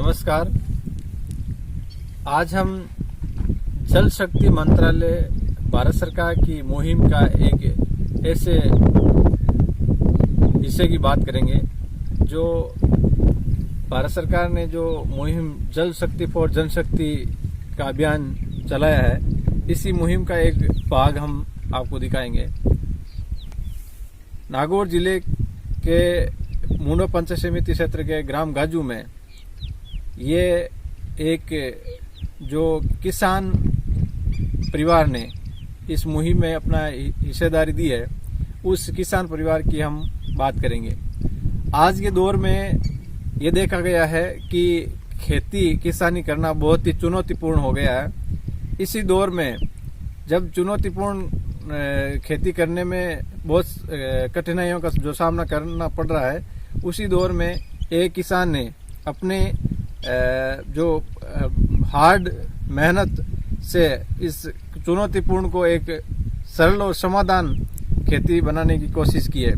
नमस्कार। आज हम जल शक्ति मंत्रालय भारत सरकार की मुहिम का एक ऐसे हिस्से की बात करेंगे जो भारत सरकार ने जो मुहिम जल शक्ति फॉर जनशक्ति का अभियान चलाया है, इसी मुहिम का एक भाग हम आपको दिखाएंगे। नागौर जिले के मूंडो पंचायत समिति क्षेत्र के ग्राम गाजू में ये एक जो किसान परिवार ने इस मुहिम में अपना हिस्सेदारी दी है, उस किसान परिवार की हम बात करेंगे। आज के दौर में ये देखा गया है कि खेती किसानी करना बहुत ही चुनौतीपूर्ण हो गया है। इसी दौर में जब चुनौतीपूर्ण खेती करने में बहुत कठिनाइयों का जो सामना करना पड़ रहा है, उसी दौर में एक किसान ने अपने जो हार्ड मेहनत से इस चुनौतीपूर्ण को एक सरल और समाधान खेती बनाने की कोशिश की है।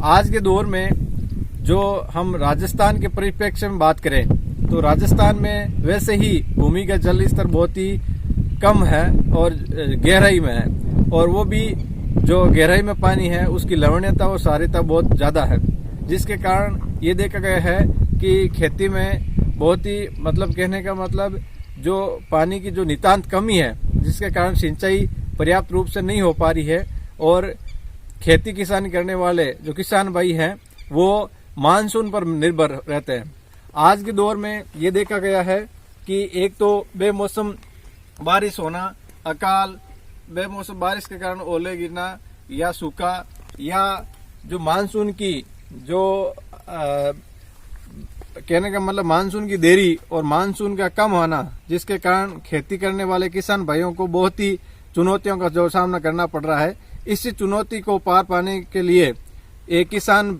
आज के दौर में जो हम राजस्थान के परिप्रेक्ष्य में बात करें तो राजस्थान में वैसे ही भूमि का जल स्तर बहुत ही कम है और गहराई में है, और वो भी जो गहराई में पानी है उसकी लवणीयता और सारिता बहुत ज्यादा है, जिसके कारण ये देखा गया है कि खेती में बहुत ही कहने का जो पानी की जो नितांत कमी है, जिसके कारण सिंचाई पर्याप्त रूप से नहीं हो पा रही है। और खेती किसानी करने वाले जो किसान भाई हैं वो मानसून पर निर्भर रहते हैं। आज के दौर में ये देखा गया है कि एक तो बेमौसम बारिश होना, अकाल, बेमौसम बारिश के कारण ओले गिरना या सूखा, या जो मानसून की जो कहने का मानसून की देरी और मानसून का कम होना, जिसके कारण खेती करने वाले किसान भाइयों को बहुत ही चुनौतियों का जो सामना करना पड़ रहा है। इसी चुनौती को पार पाने के लिए एक किसान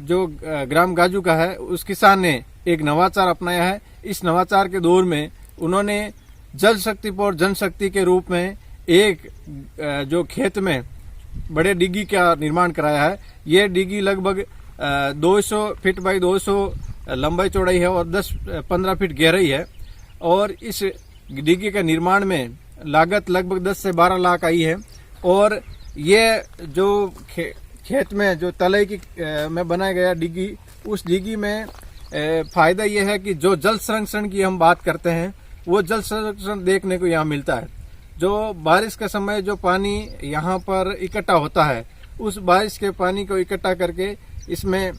जो ग्राम गाजू का है, उस किसान ने एक नवाचार अपनाया है। इस नवाचार के दौर में उन्होंने जल शक्ति फॉर जनशक्ति के रूप में एक जो खेत में बड़े डिग्गी का निर्माण कराया है। ये डिग्गी लगभग 200 फीट बाई 200 लंबाई चौड़ाई है और 10-15 फीट गहराई है। और इस डिग्गी के निर्माण में लागत लगभग 10 से 12 लाख आई है। और ये जो खेत में जो तलई की में बनाया गया डिग्गी, उस डिग्गी में फायदा ये है कि जो जल संरक्षण की हम बात करते हैं, वो जल संरक्षण देखने को यहाँ मिलता है। जो बारिश के समय जो पानी यहाँ पर इकट्ठा होता है, उस बारिश के पानी को इकट्ठा करके इसमें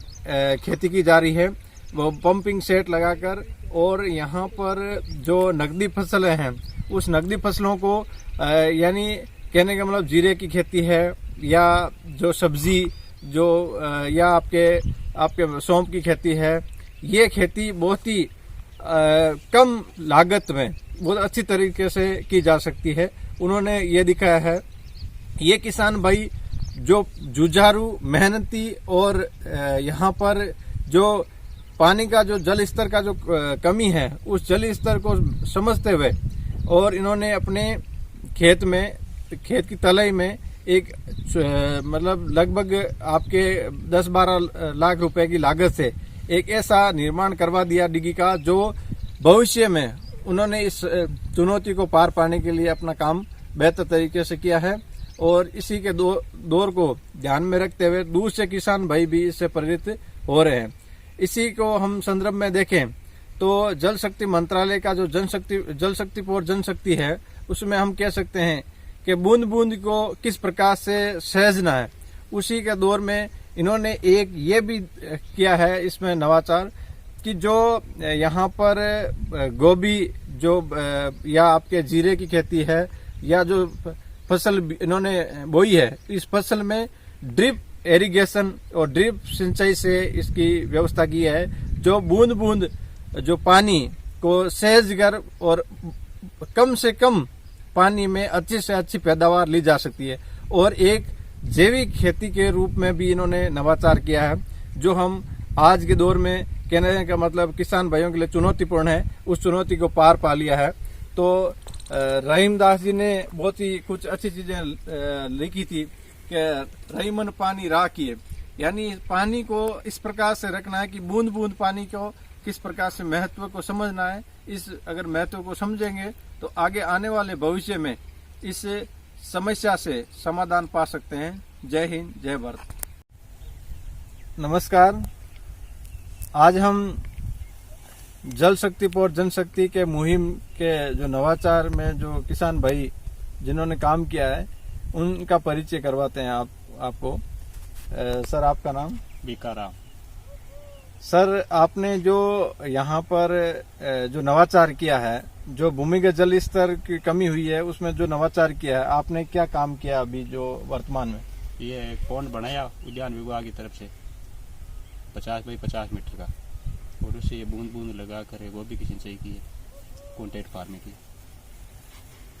खेती की जा रही है, वो पंपिंग सेट लगाकर। और यहाँ पर जो नकदी फसलें हैं, उस नकदी फसलों को यानी कहने का जीरे की खेती है, या जो सब्जी जो या आपके सौंफ की खेती है, ये खेती बहुत ही कम लागत में बहुत अच्छी तरीके से की जा सकती है। उन्होंने ये दिखाया है। ये किसान भाई जो जुझारू, मेहनती और यहाँ पर जो पानी का जो जल स्तर का जो कमी है, उस जल स्तर को समझते हुए और इन्होंने अपने खेत की तलई में एक लगभग आपके 10-12 लाख रुपए की लागत से एक ऐसा निर्माण करवा दिया डिग्गी का, जो भविष्य में उन्होंने इस चुनौती को पार पाने के लिए अपना काम बेहतर तरीके से किया है। और इसी के दौर को ध्यान में रखते हुए दूसरे किसान भाई भी इससे प्रेरित हो रहे हैं। इसी को हम संदर्भ में देखें तो जल शक्ति मंत्रालय का जो जल शक्ति फॉर जनशक्ति है, उसमें हम कह सकते हैं कि बूंद बूंद को किस प्रकार से सहेजना है। उसी के दौर में इन्होंने एक ये भी किया है इसमें नवाचार कि जो यहाँ पर गोभी जो या आपके जीरे की खेती है, या जो फसल इन्होंने बोई है, इस फसल में ड्रिप इरिगेशन और ड्रिप सिंचाई से इसकी व्यवस्था की है, जो बूंद बूंद जो पानी को सहज कर और कम से कम पानी में अच्छी से अच्छी पैदावार ली जा सकती है। और एक जैविक खेती के रूप में भी इन्होंने नवाचार किया है, जो हम आज के दौर में कहने का किसान भाइयों के लिए चुनौतीपूर्ण है, उस चुनौती को पार पा लिया है। तो रहीम दास जी ने बहुत ही कुछ अच्छी चीजें लिखी थी कि रहीमन पानी राखिए, यानी पानी को इस प्रकार से रखना है कि बूंद बूंद पानी को किस प्रकार से महत्व को समझना है। इस अगर महत्व को समझेंगे तो आगे आने वाले भविष्य में इस समस्या से समाधान पा सकते हैं। जय हिंद, जय भारत। नमस्कार। आज हम जल शक्ति पर जनशक्ति के मुहिम के जो नवाचार में जो किसान भाई जिन्होंने काम किया है उनका परिचय करवाते हैं आपको। सर, आपका नाम? बीकाराम। सर, आपने जो यहाँ पर जो नवाचार किया है, जो भूमिगत जल स्तर की कमी हुई है उसमें जो नवाचार किया है, आपने क्या काम किया अभी जो वर्तमान में? ये एक पॉन्ड बनाया उद्यान विभाग की तरफ से 50 बाई 50 मीटर का, और उससे ये बूंद बूंद लगा कर गोभी की सिंचाई की है, कॉन्टैक्ट फार्मिंग की।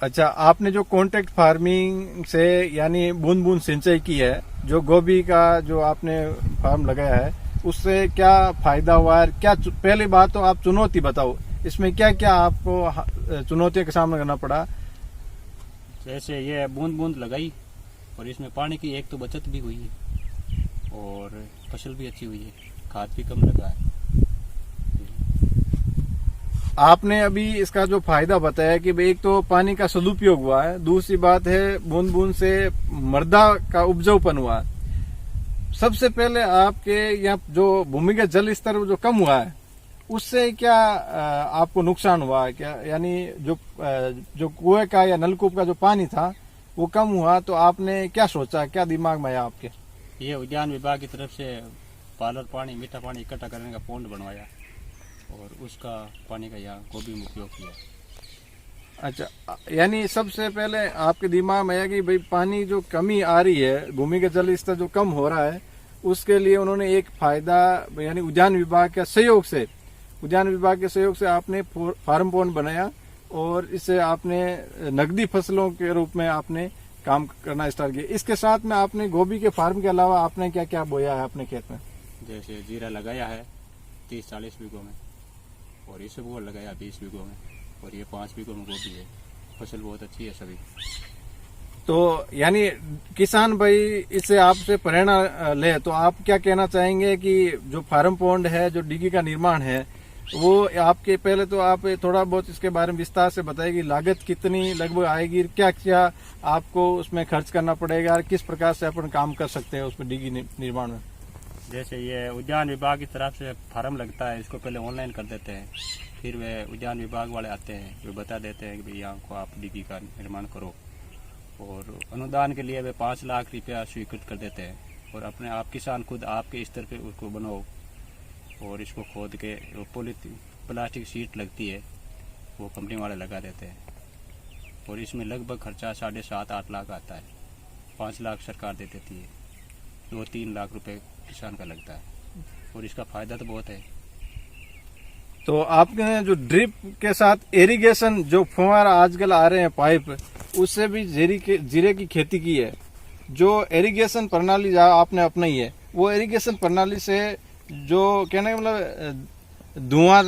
अच्छा, आपने जो कॉन्टैक्ट फार्मिंग से यानी बूंद बूंद सिंचाई की है, जो गोभी का जो आपने फार्म लगाया है, उससे क्या फायदा हुआ है? क्या पहली बात तो आप चुनौती बताओ, इसमें क्या क्या आपको चुनौतियों का सामना करना पड़ा? जैसे ये बूंद बूंद लगाई और इसमें पानी की एक तो बचत भी हुई है और फसल भी अच्छी हुई है, खाद भी कम लगा है। आपने अभी इसका जो फायदा बताया कि एक तो पानी का सदुपयोग हुआ है, दूसरी बात है बूंद बूंद से मृदा का उपजाऊपन हुआ। सबसे पहले आपके यहाँ जो भूमिगत जल स्तर जो कम हुआ है उससे क्या आपको नुकसान हुआ है क्या? यानी जो कुएं का या नलकूप का जो पानी था वो कम हुआ, तो आपने क्या सोचा, क्या दिमाग में आया आपके? ये उद्यान विभाग की तरफ से पार्लर पानी, मीठा पानी इकट्ठा करने का पॉन्ड बनवाया और उसका पानी का यहाँ गोभी में उपयोग किया। अच्छा, यानी सबसे पहले आपके दिमाग में आया कि भाई पानी जो कमी आ रही है, भूमिगत जल स्तर जो कम हो रहा है, उसके लिए उन्होंने एक फायदा यानी उद्यान विभाग के सहयोग से आपने फार्म पॉन्ड बनाया और इससे आपने नकदी फसलों के रूप में आपने काम करना स्टार्ट किया। इसके साथ में आपने गोभी के फार्म के अलावा आपने क्या क्या बोया है अपने खेत में? जैसे जीरा लगाया है 30-40 बीघों में, और इसबगोल लगाया 20 बीघों में, और ये 5 बीघों में गोभी है। फसल बहुत अच्छी है सभी। तो यानी किसान भाई इससे आपसे प्रेरणा ले, तो आप क्या कहना चाहेंगे कि जो फार्म पॉन्ड है, जो डिगी का निर्माण है, वो आपके पहले तो आप थोड़ा बहुत इसके बारे में विस्तार से बताइए, लागत कितनी लगभग आएगी, क्या क्या आपको उसमें खर्च करना पड़ेगा और किस प्रकार से अपन काम कर सकते हैं उसमें डिगी निर्माण में? जैसे ये उद्यान विभाग की तरफ से फार्म लगता है, इसको पहले ऑनलाइन कर देते हैं, फिर वे उद्यान विभाग वाले आते हैं, वे बता देते हैं कि भाई यहाँ को आप डिगी का निर्माण करो, और अनुदान के लिए वे 5 लाख रुपया स्वीकृत कर देते हैं, और अपने आप किसान खुद आपके स्तर पे उसको बनाओ, और इसको खोद के प्लास्टिक शीट लगती है वो कंपनी वाले लगा देते हैं, और इसमें लगभग खर्चा 7.5-8 लाख आता है। 5 लाख सरकार दे देती है, 2-3 लाख रुपए किसान का लगता है, और इसका फायदा तो बहुत है। तो आपने जो ड्रिप के साथ इरिगेशन जो फुहारा आजकल आ रहे हैं पाइप, उससे भी जीरे की खेती की है। जो इरिगेशन प्रणाली आपने अपनाई है, वो इरिगेशन प्रणाली से जो कहने का मतलब धुआं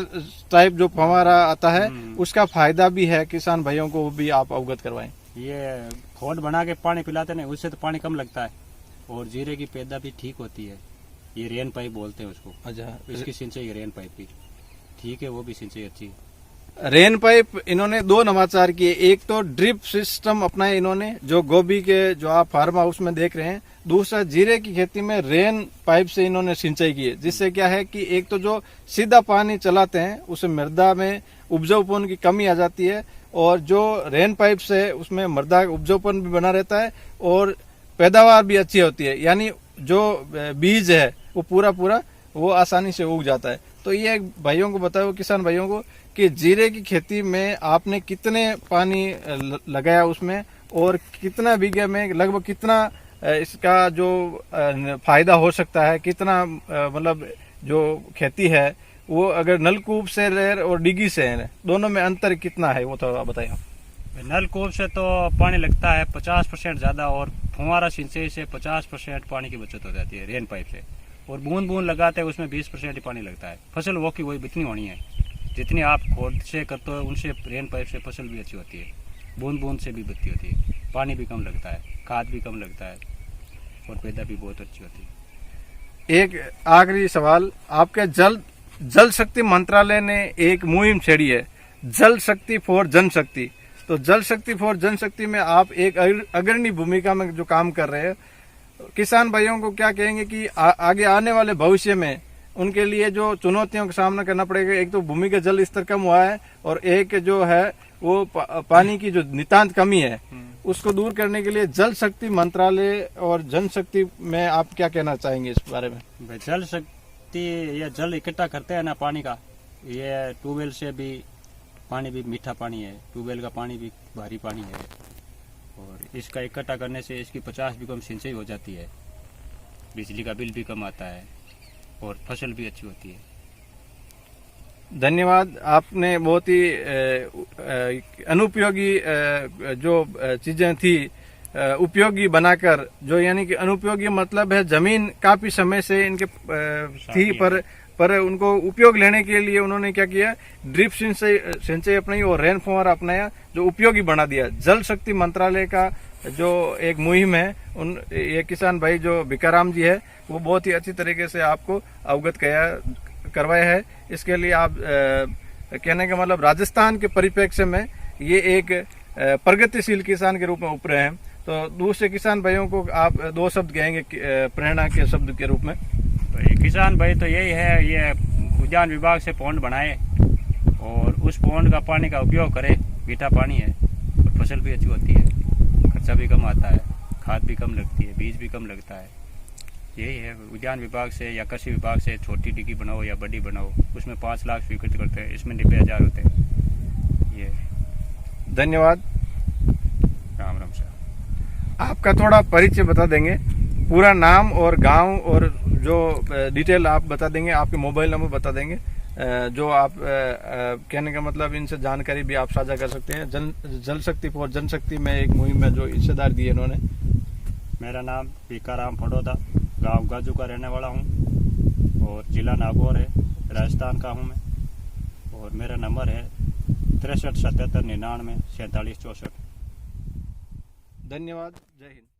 टाइप जो फवारा आता है उसका फायदा भी है किसान भाइयों को, भी आप अवगत करवाएं। ये खोड बना के पानी पिलाते हैं, उससे तो पानी कम लगता है और जीरे की पैदा भी ठीक होती है। ये रेन पाइप बोलते हैं उसको। अच्छा, इसकी सिंचाई रेन पाइप की ठीक है, वो भी सिंचाई अच्छी है। रेन पाइप इन्होंने 2 नवाचार किए, एक तो ड्रिप सिस्टम अपनाए इन्होंने जो गोभी के जो आप फार्म हाउस में देख रहे हैं, दूसरा जीरे की खेती में रेन पाइप से इन्होंने सिंचाई की है, जिससे क्या है कि एक तो जो सीधा पानी चलाते हैं उससे मृदा में उपजाऊपन की कमी आ जाती है, और जो रेन पाइप से उसमें मृदा उपजाऊपन भी बना रहता है और पैदावार भी अच्छी होती है, यानी जो बीज है वो पूरा वो आसानी से उग जाता है। तो ये भाइयों को बताओ, किसान भाइयों को, कि जीरे की खेती में आपने कितने पानी लगाया उसमें, और कितना बीघे में लगभग कितना इसका जो फायदा हो सकता है, कितना मतलब जो खेती है वो अगर नलकूप से और डिगी से है, दोनों में अंतर कितना है वो थोड़ा बताइए। नलकूप से तो पानी लगता है 50% ज्यादा, और फुहारा सिंचाई से 50% पानी की बचत हो जाती है रेन पाइप से, और बूंद बूंद लगाते हैं उसमें 20% ही पानी लगता है। फसल वो की वही इतनी होनी है, जितनी आप खोद से करते हो उनसे रेन पाइप से फसल भी अच्छी होती है, बूंद बूंद से भी बत्ती होती है, पानी भी कम लगता है, खाद भी कम लगता है, और पैदा भी बहुत अच्छी होती है। एक आखिरी सवाल, आपके जल जल शक्ति मंत्रालय ने एक मुहिम छेड़ी है, जल शक्ति फॉर जनशक्ति। तो जल शक्ति फॉर जनशक्ति में आप एक अग्रणी भूमिका में जो काम कर रहे हैं, किसान भाइयों को क्या कहेंगे कि आगे आने वाले भविष्य में उनके लिए जो चुनौतियों का सामना करना पड़ेगा, एक तो भूमि का जल स्तर कम हुआ है और एक जो है वो पानी की जो नितांत कमी है उसको दूर करने के लिए जल शक्ति मंत्रालय और जनशक्ति में आप क्या कहना चाहेंगे इस बारे में? जल शक्ति ये जल इकट्ठा करते हैं ना पानी का, ये ट्यूबवेल से भी पानी भी मीठा पानी है, ट्यूबवेल का पानी भी भारी पानी है और इसका इकट्ठा करने से इसकी 50 भी कम सिंचाई हो जाती है, बिजली का बिल भी कम आता है और फसल भी अच्छी होती है। धन्यवाद। आपने बहुत ही अनुपयोगी जो चीजें थी उपयोगी बनाकर, जो यानी कि अनुपयोगी मतलब है जमीन काफी समय से इनके थी पर उनको उपयोग लेने के लिए उन्होंने क्या किया, ड्रिप सिंचाई अपनाई और रेन फॉर अपनाया, जो उपयोगी बना दिया। जल शक्ति मंत्रालय का जो एक मुहिम है, ये किसान भाई जो भिकाराम जी है वो बहुत ही अच्छी तरीके से आपको अवगत करवाया है। इसके लिए आप कहने का मतलब राजस्थान के परिप्रेक्ष्य में ये एक प्रगतिशील किसान के रूप में उभरे हैं। तो दूसरे किसान भाइयों को आप 2 शब्द कहेंगे प्रेरणा के शब्द के रूप में? तो ये किसान भाई तो यही है, ये उद्यान विभाग से पौंड बनाए और उस पौंड का पानी का उपयोग करे, मीठा पानी है और फसल भी अच्छी होती है, खर्चा भी कम आता है, खाद भी कम लगती है, बीज भी कम लगता है। यही है, उद्यान विभाग से या कृषि विभाग से छोटी डिग्गी बनाओ या बड़ी बनाओ, उसमें 5 लाख स्वीकृत करते हैं, इसमें 90,000 होते हैं। ये धन्यवाद। राम राम साहब। आपका थोड़ा परिचय बता देंगे, पूरा नाम और गांव और जो डिटेल आप बता देंगे, आपके मोबाइल नंबर बता देंगे, जो आप कहने का मतलब इनसे जानकारी भी आप साझा कर सकते हैं। जल शक्ति फॉर जनशक्ति में एक मुहिम में जो हिस्सेदार दिए इन्होंने। मेरा नाम भिकाराम फड़ौदा, गांव गाजू का रहने वाला हूं और जिला नागौर है, राजस्थान का हूं मैं और मेरा नंबर है 63 77 99 47 64। धन्यवाद। जय हिंद।